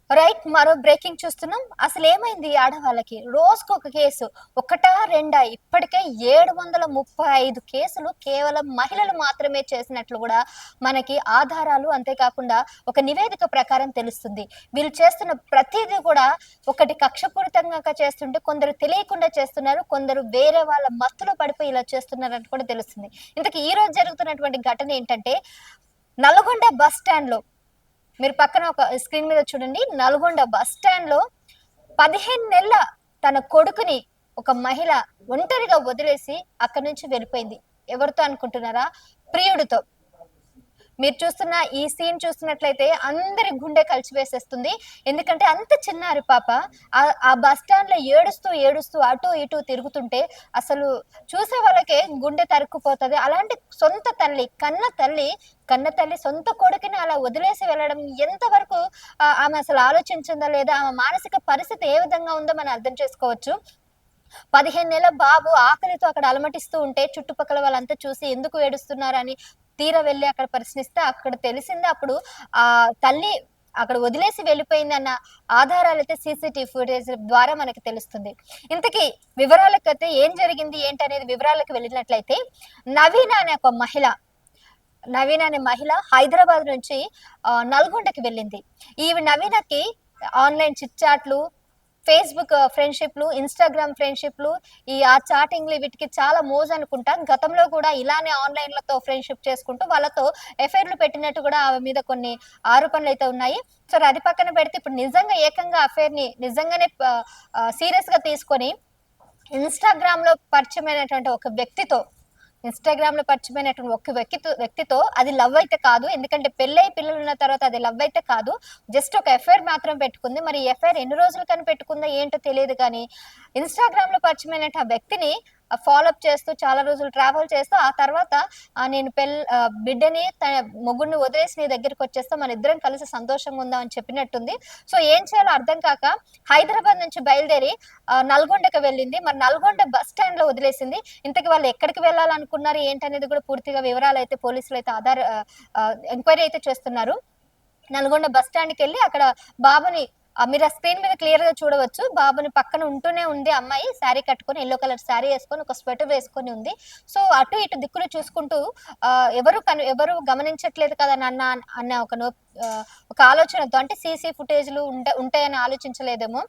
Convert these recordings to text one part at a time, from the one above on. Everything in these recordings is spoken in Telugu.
రైట్. మరో బ్రేకింగ్ చూస్తున్నాం. అసలేమైంది ఆడవాళ్ళకి? రోజుకొక కేసు. ఒకటా? రెండా? ఇప్పటికే 735 కేసులు కేవలం మహిళలు మాత్రమే చేసినట్లు గూడా మనకి ఆధారాలు, అంతేకాకుండా ఒక నివేదిక ప్రకారం తెలుస్తుంది. వీళ్ళు చేస్తున్న ప్రతీదీ కూడా ఒకటి కక్షపూరితంగా చేస్తుంటే, కొందరు తెలియకుండా చేస్తున్నారు. కొందరు వేరే వాళ్ళ మత్తులో పడిపోయి ఇలా చేస్తున్నారని కూడా తెలుస్తుంది. ఇంతకీ ఈరోజు జరుగుతున్నటువంటి ఘటన ఏంటంటే, నల్గొండ బస్ స్టాండ్‌లో మీరు పక్కన ఒక స్క్రీన్ మీద చూడండి. నల్గొండ బస్ స్టాండ్‌లో 15 నెలల తన కొడుకుని ఒక మహిళ ఒంటరిగా వదిలేసి అక్కడి నుంచి వెళ్ళిపోయింది. ఎవరితో అనుకుంటున్నారా? ప్రియుడితో. మీరు చూస్తున్న ఈ సీన్ చూస్తున్నట్లయితే అందరి గుండె కలిచివేసేస్తుంది. ఎందుకంటే అంత చిన్నారి పాప ఆ బస్ స్టాండ్‌లో ఏడుస్తూ, ఏడుస్తూ అటు ఇటు తిరుగుతుంటే అసలు చూసే వాళ్ళకే గుండె తరుక్కుపోతది. అలాంటి సొంత తల్లి, కన్న తల్లి సొంత కొడుకుని అలా వదిలేసి వెళ్ళడం ఎంతవరకు ఆమె అసలు ఆలోచించిందా లేదా? ఆమె మానసిక పరిస్థితి ఏ విధంగా ఉందో మనం అర్థం చేసుకోవచ్చు. 15 నెలల బాబు ఆకలితో అక్కడ అలమటిస్తూ ఉంటే చుట్టుపక్కల వాళ్ళంతా చూసి ఎందుకు ఏడుస్తున్నారని తీరా వెళ్లి అక్కడ ప్రశ్నిస్తే అక్కడ తెలిసింది అప్పుడు తల్లి అక్కడ వదిలేసి వెళ్ళిపోయిందన్న ఆధారాలైతే సీసీటీవీ ఫుటేజ్ ద్వారా మనకు తెలుస్తుంది. ఇంతకీ వివరాలకైతే ఏం జరిగింది ఏంటనేది వివరాలకు వెళ్ళినట్లయితే నవీన అనే ఒక మహిళ నవీన అనే మహిళ హైదరాబాద్ నుంచి నల్గొండకి వెళ్ళింది. ఈ నవీనకి ఆన్‌లైన్ చిట్ చాట్లు, ఫేస్‌బుక్ ఫ్రెండ్‌షిప్‌లు, ఇన్‌స్టాగ్రామ్ ఫ్రెండ్‌షిప్‌లు, చాటింగ్‌లు వీటికి చాలా మోజనుకుంటా. గతంలో కూడా ఇలానే ఆన్‌లైన్‌లతో ఫ్రెండ్‌షిప్ చేసుకుంటూ వాళ్ళతో ఎఫైర్‌లు పెట్టినట్టు కూడా ఆమె మీద కొన్ని ఆరోపణలైతే ఉన్నాయి. సరే అది పక్కన పెడితే ఇప్పుడు నిజంగా ఏకంగా అఫైర్‌ని నిజంగానే సీరియస్‌గా తీసుకొని ఇన్‌స్టాగ్రామ్‌లో పరిచయమైనటువంటి ఒక వ్యక్తితో ఇన్‌స్టాగ్రామ్‌లో పరిచయమైనటువంటి ఒక వ్యక్తితో అది లవ్ అయితే కాదు. ఎందుకంటే పెళ్లయి పిల్లలున్న తర్వాత అది లవ్ అయితే కాదు. జస్ట్ ఒక ఎఫైర్ మాత్రం పెట్టుకుంది. మరి ఈ ఎఫైర్ ఎన్ని రోజులకని పెట్టుకుందో ఏంటో తెలీదు కానీ, ఇన్‌స్టాగ్రామ్‌లో పరిచయమైనటు ఆ వ్యక్తిని ఫాలో అప్ చేస్తూ చాలా రోజులు ట్రావెల్ చేస్తూ ఆ తర్వాత నేను బిడ్డని మొగుడిని వదిలేసి నీ దగ్గరికొచ్చేస్తా. మనిద్దరం కలిసి సంతోషంగా ఉందాం అని చెప్పినట్టుంది. సో ఏం చేయాలో అర్థం కాక హైదరాబాద్ నుంచి బయలుదేరి నల్గొండకి వెళ్ళింది. మరి నల్గొండ బస్ స్టాండ్‌లో వదిలేసింది. ఇంతకి వాళ్ళు ఎక్కడికి వెళ్ళాలనుకున్నారు ఏంటనేది కూడా పూర్తిగా వివరాలైతే పోలీసులైతే ఎంక్వైరీ అయితే చేస్తున్నారు. నల్గొండ బస్ స్టాండ్‌కెళ్ళి అక్కడ బాబుని మీరు ఆ స్క్రీన్ మీద క్లియర్‌గా చూడవచ్చు. బాబుని పక్కన ఉంటూనే ఉంది అమ్మాయి. శారీ కట్టుకొని యెల్లో కలర్ శారీ యేసుకొని, ఒక స్వెటర్ వేసుకొని ఉంది. సో, అటు ఇటు దిక్కులు చూసుకుంటూ ఎవరు గమనించట్లేదు కదా నాన్న అన్న ఒక ఆలోచనతో అంటే సీసీ ఫుటేజ్‌లు ఉంటాయని ఆలోచించలేదేమో.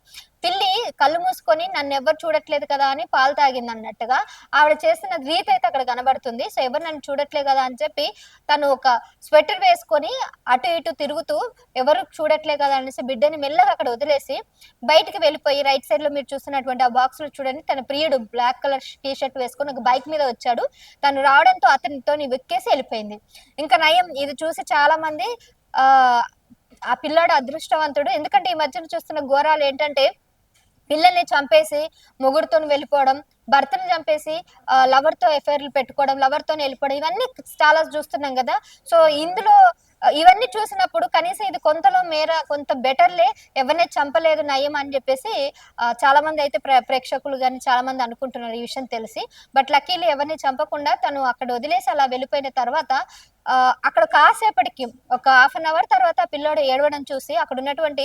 పిల్లి కళ్ళు మూసుకొని నన్నెవ్వరు చూడట్లేదు కదా అని పాలు తాగిందన్నట్టుగా ఆవిడ చేస్తున్న రీతయితే అక్కడ కనబడుతుంది. సో, ఎవరు నన్ను చూడట్లే కదా అని చెప్పి తను ఒక స్వెటర్ వేసుకొని అటు ఇటు తిరుగుతూ ఎవరు చూడట్లే కదా అనేసి బిడ్డని మెల్లగా అక్కడ వదిలేసి బయటికి వెళ్ళిపోయి రైట్ సైడ్‌లో మీరు చూస్తున్నటువంటి ఆ బాక్స్‌లో చూడండి తన ప్రియుడు బ్లాక్ కలర్ టీ షర్ట్ వేసుకొని ఒక బైక్ మీద వచ్చాడు. తను రావడంతో అతనితోని వెక్కేసి ఎళ్ళిపోయింది. ఇంకా నయం ఇది చూసి చాలా మంది ఆహ్, ఆ పిల్లాడు అదృష్టవంతుడు. ఎందుకంటే ఈ మధ్యన చూస్తున్న ఘోరాలేంటంటే పిల్లల్ని చంపేసి మొగుడుతోని వెళ్ళిపోవడం, భర్తని చంపేసి లవర్‌తో ఎఫైర్‌లు పెట్టుకోవడం, లవర్‌తోని ఎళ్ళిపోవడం ఇవన్నీ చాలా చూస్తున్నాం గదా! సో, ఇందులో ఇవన్నీ చూసినప్పుడు కనీసం ఇది కొంతలో మేర కొంత బెటర్‌లే ఎవరిని చంపలేదు నయం అని జెప్పేసి చాలా మందయితే ప్రేక్షకులు గాని చాలా మంది అనుకుంటున్నారు ఈ విషయం తెలిసి. బట్ లక్కీలీ ఎవరిని చంపకుండా తను అక్కడ వదిలేసి అలా వెళ్ళిపోయిన తర్వాత అక్కడ కాసేపటికి ఒక హాఫ్ అన్ అవర్ తర్వాత ఆ పిల్లోడు ఏడవడం చూసి అక్కడున్నటువంటి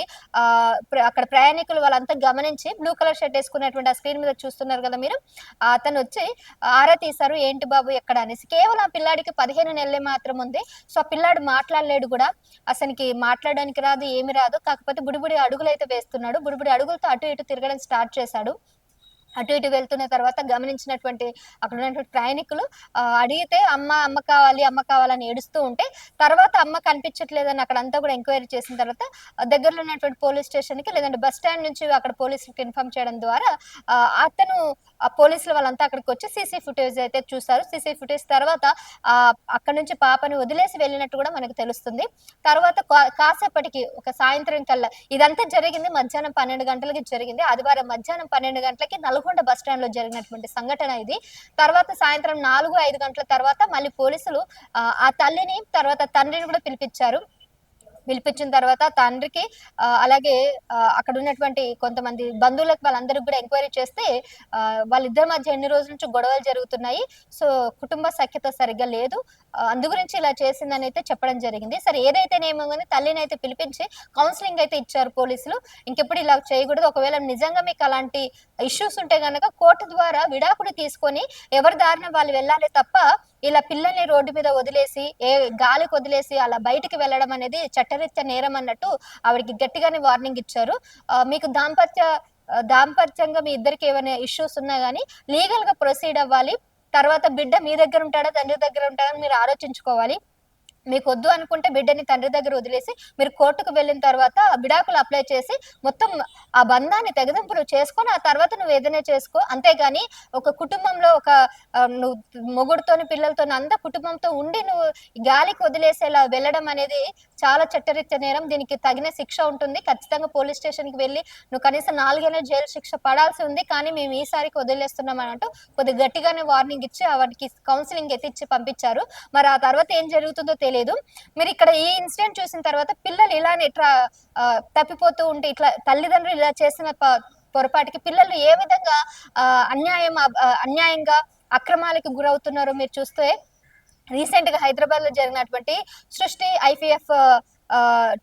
అక్కడ ప్రయాణికులు వాళ్ళంతా గమనించి బ్లూ కలర్ షర్ట్ యేసుకున్నటువంటి ఆ స్క్రీన్ మీద చూస్తున్నారు గదా మీరు. అతనొచ్చి ఆరా తీశారు. ఏంటి బాబు ఎక్కడ అనేసి. కేవలం ఆ పిల్లాడికి 15 నెలలే మాత్రం ఉంది. సో, ఆ పిల్లాడు మాట్లాడలేడు గూడా. అతనికి మాట్లాడడానికి రాదు, ఏమి రాదు. కాకపోతే బుడిబుడి అడుగులైతే వేస్తున్నాడు. బుడిబుడి అడుగులతో అటు ఇటు తిరగడం స్టార్ట్ చేశాడు. అటు ఇటు వెళ్తున్న తర్వాత గమనించినటువంటి అక్కడున్నటువంటి ప్రయాణికులు అడిగితే అమ్మ కావాలి, అమ్మ కావాలని ఏడుస్తూ ఉంటే, తర్వాత అమ్మ కనిపించట్లేదని అక్కడంతా కూడా ఎంక్వైరీ చేసిన తర్వాత దగ్గరలో ఉన్నటువంటి పోలీస్ స్టేషన్‌కి లేదంటే బస్ స్టాండ్ నుంచి అక్కడ పోలీసులకి ఇన్ఫార్మ్ చేయడం ద్వారా అతను పోలీసులు వాళ్ళంతా అక్కడికొచ్చి సీసీ ఫుటేజ్ అయితే చూసారు. సీసీ ఫుటేజ్ తర్వాత అక్కడి నుంచి పాపని వదిలేసి వెళ్ళినట్టు కూడా మనకు తెలుస్తుంది. తర్వాత కాసేపటికి ఒక సాయంత్రం కల్లా ఇదంతా జరిగింది మధ్యాహ్నం 12 గంటలకి జరిగింది. ఆదివారం మధ్యాహ్నం 12 గంటలకి నల్గొండ బస్ స్టాండ్‌లో జరిగినటువంటి సంఘటన ఇది. తర్వాత సాయంత్రం 4, 5 గంటల తర్వాత మళ్ళీ పోలీసులు ఆ తల్లిని, తర్వాత తండ్రిని కూడా పిలిపిచ్చారు. పిలిపించిన తర్వాత తండ్రికి అలాగే అక్కడ ఉన్నటువంటి కొంతమంది బంధువులకు వాళ్ళందరికి కూడా ఎంక్వైరీ చేస్తే వాళ్ళిద్దరి మధ్య ఎన్ని రోజుల నుంచి గొడవలు జరుగుతున్నాయి. సో, కుటుంబ సఖ్యత సరిగ్గా లేదు. అందు గురించి ఇలా చేసిందని అయితే చెప్పడం జరిగింది. సరే ఏదైతేనేమో గాని తల్లినైతే పిలిపించి కౌన్సెలింగ్ అయితే ఇచ్చారు పోలీసులు. ఇంకెప్పుడు ఇలా చేయకూడదు. ఒకవేళ నిజంగా మీకు అలాంటి ఇష్యూస్ ఉంటే గనక కోర్టు ద్వారా విడాకులు తీసుకొని ఎవరి దారిన వాళ్ళు వెళ్ళాలి తప్ప ఇలా పిల్లల్ని రోడ్డు మీద వదిలేసి, గాలికి వదిలేసి అలా బయటికి వెళ్ళడం అనేది చట్టరీత్యా నేరం అన్నట్టు ఆవిడకి గట్టిగానే వార్నింగ్ ఇచ్చారు. మీకు దాంపత్యంగా మీ ఇద్దరికి ఏమైనా ఇష్యూస్ ఉన్నా గాని లీగల్‌గా ప్రొసీడ్ అవ్వాలి. తర్వాత బిడ్డ మీ దగ్గర ఉంటాడా, తండ్రి దగ్గర ఉంటాడా అని మీరు ఆలోచించుకోవాలి. మీకొద్దు అనుకుంటే బిడ్డని తండ్రి దగ్గర వదిలేసి, మీరు కోర్టుకు వెళ్ళిన తర్వాత విడాకులు అప్లై చేసి, మొత్తం ఆ బంధాన్ని తెగదెంపులు చేసుకొని, ఆ తర్వాత నువ్వేదైనా చేసుకో. అంతేగాని ఒక కుటుంబంలో ఒక నువ్వు మొగుడుతోని, పిల్లలతోని అంతా కుటుంబంతో ఉండి నువ్వు గాలికి వదిలేసేలా వెళ్ళడం అనేది చాలా చట్టరీత్యా నేరం. దీనికి తగిన శిక్ష ఉంటుంది. ఖచ్చితంగా పోలీస్ స్టేషన్‌కి వెళ్లి నువ్వు కనీసం 4 ఏళ్ల జైలు శిక్ష పడాల్సి ఉంది. కానీ మేము ఈసారికి వదిలేస్తున్నాం అనంటూ కొద్దిగా గట్టిగానే వార్నింగ్ ఇచ్చి వాడికి కౌన్సెలింగ్ అయితే ఇచ్చి పంపించారు. మరి ఆ తర్వాత ఏం జరుగుతుందో తెలీదు. మీరిక్కడ ఈ ఇన్సిడెంట్ చూసిన తర్వాత పిల్లలు ఇలానే తప్పిపోతూ ఉంటే ఇట్లా తల్లిదండ్రులు ఇలా చేసిన పొరపాటుకి పిల్లలు ఏ విధంగా అన్యాయంగా అక్రమాలకు గురవుతున్నారో మీరు చూస్తే రీసెంట్‌గా హైదరాబాద్‌లో జరిగినటువంటి సృష్టి ఐవీఎఫ్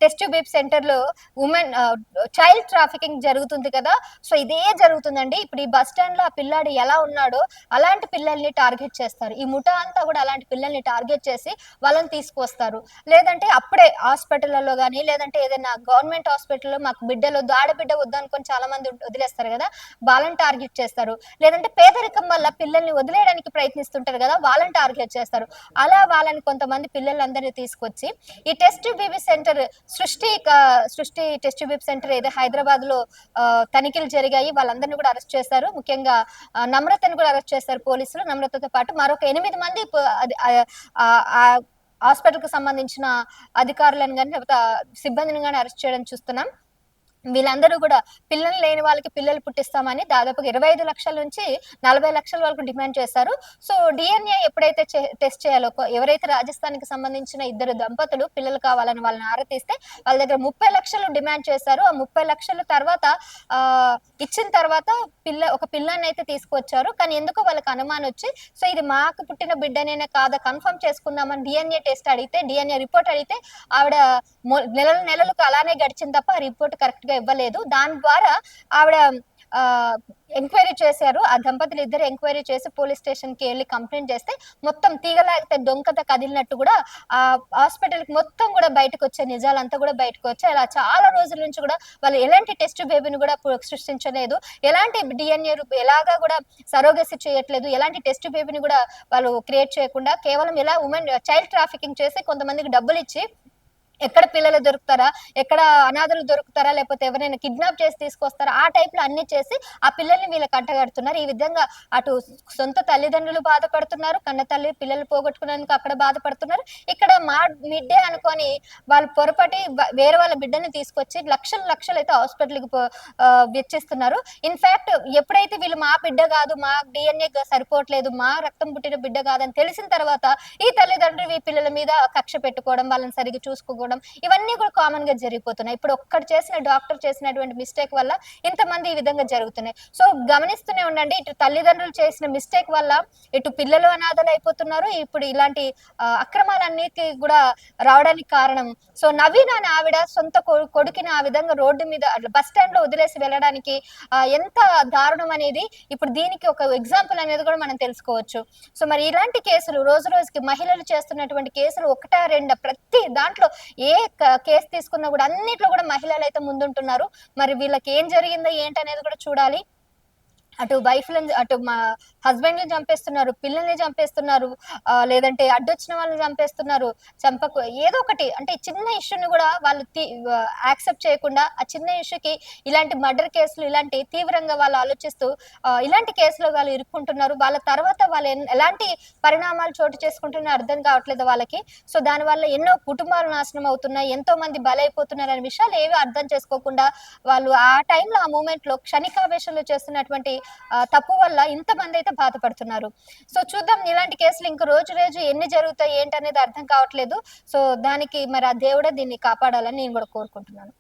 టెస్ట్ ట్యూబ్ సెంటర్‌లో చైల్డ్ ట్రాఫికింగ్ జరుగుతుంది కదా! సో, ఇదే జరుగుతుందండి. ఇప్పుడు ఈ బస్ స్టాండ్‌లో ఆ పిల్లాడు ఎలా ఉన్నాడో అలాంటి పిల్లల్ని టార్గెట్ చేస్తారు. ఈ ముఠా అంతా కూడా అలాంటి పిల్లల్ని టార్గెట్ చేసి వాళ్ళని తీసుకొస్తారు. లేదంటే అప్పుడే హాస్పిటల్‌లలో గాని, లేదంటే ఏదైనా గవర్నమెంట్ హాస్పిటల్‌లో మాకు బిడ్డలొద్దు, ఆడబిడ్డ వద్దనుకొని చాలా మంది వదిలేస్తారు గదా! వాళ్ళని టార్గెట్ చేస్తారు. లేదంటే పేదరికం వల్ల పిల్లల్ని వదిలేయడానికి ప్రయత్నిస్తుంటారు గదా! వాళ్ళని టార్గెట్ చేస్తారు. అలా వాళ్ళని కొంతమంది పిల్లలందరిని తీసుకొచ్చి ఈ టెస్ట్ బేబీ సెంటర్ సృష్టి టెస్ట్ బేబీ సెంటర్ ఏదో హైదరాబాద్‌లో తనిఖీలు జరిగాయి. వాళ్ళందరిని కూడా అరెస్ట్ చేశారు. ముఖ్యంగా నమ్రతను కూడా అరెస్ట్ చేశారు పోలీసులు. నమ్రతతో పాటు మరొక 8 మంది అది హాస్పిటల్‌కి సంబంధించిన అధికారులను గాని, లేకపోతే సిబ్బందిని గాని అరెస్ట్ చేయడం చూస్తున్నాం. వీళ్ళందరూ గూడా పిల్లలు లేని వాళ్ళకి పిల్లలు పుట్టిస్తామని దాదాపుగా 25 లక్షల నుంచి 40 లక్షల వరకు డిమాండ్ చేశారు. సో, డీఎన్ఏ ఎప్పుడైతే టెస్ట్ చేయాలో ఎవరైతే రాజస్థాన్‌కి సంబంధించిన ఇద్దరు దంపతులు పిల్లలు కావాలని వాళ్ళని ఆరా తీస్తే వాళ్ళ దగ్గర 30 లక్షలు డిమాండ్ చేశారు. ఆ 30 లక్షల తర్వాత ఇచ్చిన తర్వాత ఒక పిల్లాడినైతే తీసుకొచ్చారు. కానీ ఎందుకో వాళ్ళకి అనుమానొచ్చి సో, ఇది మాకు పుట్టిన బిడ్డనేనా కాదా కన్ఫర్మ్ చేసుకుందామని డీఎన్ఏ రిపోర్ట్ అడిగితే ఆవిడ నెలలకు అలానే గడిచింది తప్ప ఆ రిపోర్ట్ కరెక్ట్‌గా ఇవ్వలేదు. దాని ద్వారా ఆవిడ ఎంక్వైరీ చేశారు. ఆ దంపతులు ఇద్దరు ఎంక్వైరీ చేసి పోలీస్ స్టేషన్‌కి ఎళ్లి కంప్లెయింట్ చేస్తే మొత్తం తీగలాగితే డొంకత కదిలినట్టు కూడా హాస్పిటల్‌కి మొత్తం కూడా బయటకొచ్చే నిజాలంతా కూడా బయటకొచ్చాయి. అలా చాలా రోజుల నుంచి కూడా వాళ్ళు ఎలాంటి టెస్ట్ బేబీని కూడా సృష్టించలేదు. ఎలాంటి డీఎన్ఏ ఎలాగా కూడా సరోగసీ చేయట్లేదు. ఎలాంటి టెస్ట్ బేబీని కూడా వాళ్ళు క్రియేట్ చేయకుండా కేవలం ఇలా చైల్డ్ ట్రాఫికింగ్ చేసి కొంతమందికి డబ్బులిచ్చి ఎక్కడ పిల్లలు దొరుకుతారా? ఎక్కడ అనాథలు దొరుకుతారా? లేకపోతే ఎవరైనా కిడ్నాప్ చేసి తీసుకొస్తారా? ఆ టైప్‌లో అన్నీ చేసి ఆ పిల్లల్ని వీళ్ళకి అంటగడుతున్నారు. ఈ విధంగా అటు సొంత తల్లిదండ్రులు బాధపడుతున్నారు. కన్న తల్లి పిల్లలు పోగొట్టుకున్నందుకు అక్కడ బాధపడుతున్నారు. ఇక్కడ మిడ్ డే అనుకోని వాళ్ళు పొరపాటి వేరే వాళ్ళ బిడ్డని తీసుకొచ్చి లక్షలైతే హాస్పిటల్‌కి వెచ్చిస్తున్నారు. ఇన్‌ఫాక్ట్ ఎప్పుడైతే వీళ్ళు మా బిడ్డ గాదు, మా డీఎన్ఏ సరిపోవట్లేదు, మా రక్తం పుట్టిన బిడ్డ గాదని తెలిసిన తర్వాత ఈ తల్లిదండ్రులు ఈ పిల్లల మీద కక్ష పెట్టుకోవడం, వాళ్ళని సరిగ్గా చూసుకోకపోవడం ఇవన్నీ కూడా కామన్ గా జరిగిపోతున్నాయి. ఇప్పుడు డాక్టర్ చేసినటువంటి మిస్టేక్ వల్ల ఇంతమంది ఈ విధంగా జరుగుతున్నాయి. సో గమనిస్తూనే ఉండండి. ఇటు తల్లిదండ్రులు చేసిన మిస్టేక్ వల్ల ఇటు పిల్లలు అనాథలు అయిపోతున్నారు. ఇప్పుడు ఇలాంటి అక్రమాలన్నిటికీ కూడా రావడానికి కారణం. సో నవీన్ అనే ఆవిడ సొంత కొడుకుని ఆ విధంగా రోడ్డు మీద బస్ స్టాండ్ లో వదిలేసి వెళ్ళడానికి ఎంత దారుణం అనేది ఇప్పుడు దీనికి ఒక ఎగ్జాంపుల్ అనేది కూడా మనం తెలుసుకోవచ్చు. సో మరి ఇలాంటి కేసులు రోజు రోజుకి మహిళలు చేస్తున్నటువంటి కేసులు ఒకటా రెండా ప్రతి దాంట్లో ఏ కేసు తీసుకున్నా కూడా అన్నిట్లో కూడా మహిళలు అయితే ముందుంటున్నారు. మరి వీళ్ళకి ఏం జరిగిందో ఏంటనేది కూడా చూడాలి. అటు మా హస్బెండ్‌ని చంపేస్తున్నారు, పిల్లల్ని చంపేస్తున్నారు, లేదంటే అడ్డొచ్చిన వాళ్ళని చంపేస్తున్నారు. ఏదో ఒకటి అంటే చిన్న ఇష్యూని కూడా వాళ్ళు యాక్సెప్ట్ చేయకుండా ఆ చిన్న ఇష్యూకి ఇలాంటి మర్డర్ కేసులు ఇలాంటి తీవ్రంగా వాళ్ళు ఆలోచిస్తూ ఇలాంటి కేసులో వాళ్ళు ఇరుక్కుంటున్నారు. వాళ్ళ తర్వాత వాళ్ళు ఎలాంటి పరిణామాలు చోటు చేసుకుంటున్నారో అర్థం కావట్లేదు వాళ్ళకి. సో దానివల్ల ఎన్నో కుటుంబాలు నాశనం అవుతున్నాయి. ఎంతో మంది బలైపోతున్నారనే విషయాలు ఏవి అర్థం చేసుకోకుండా వాళ్ళు ఆ టైంలో ఆ మూమెంట్‌లో క్షణికావేశంలో చేస్తున్నటువంటి తప్పు వల్ల ఇంతమంది అయితే బాధపడుతున్నారు. సో చూద్దాం ఇలాంటి కేసులు ఇంక రోజు రోజు ఎన్ని జరుగుతాయి ఏంటనేది అర్థం కావట్లేదు. సో దానికి మరి ఆ దేవుడే దీన్ని కాపాడాలని నేను కూడా కోరుకుంటున్నాను.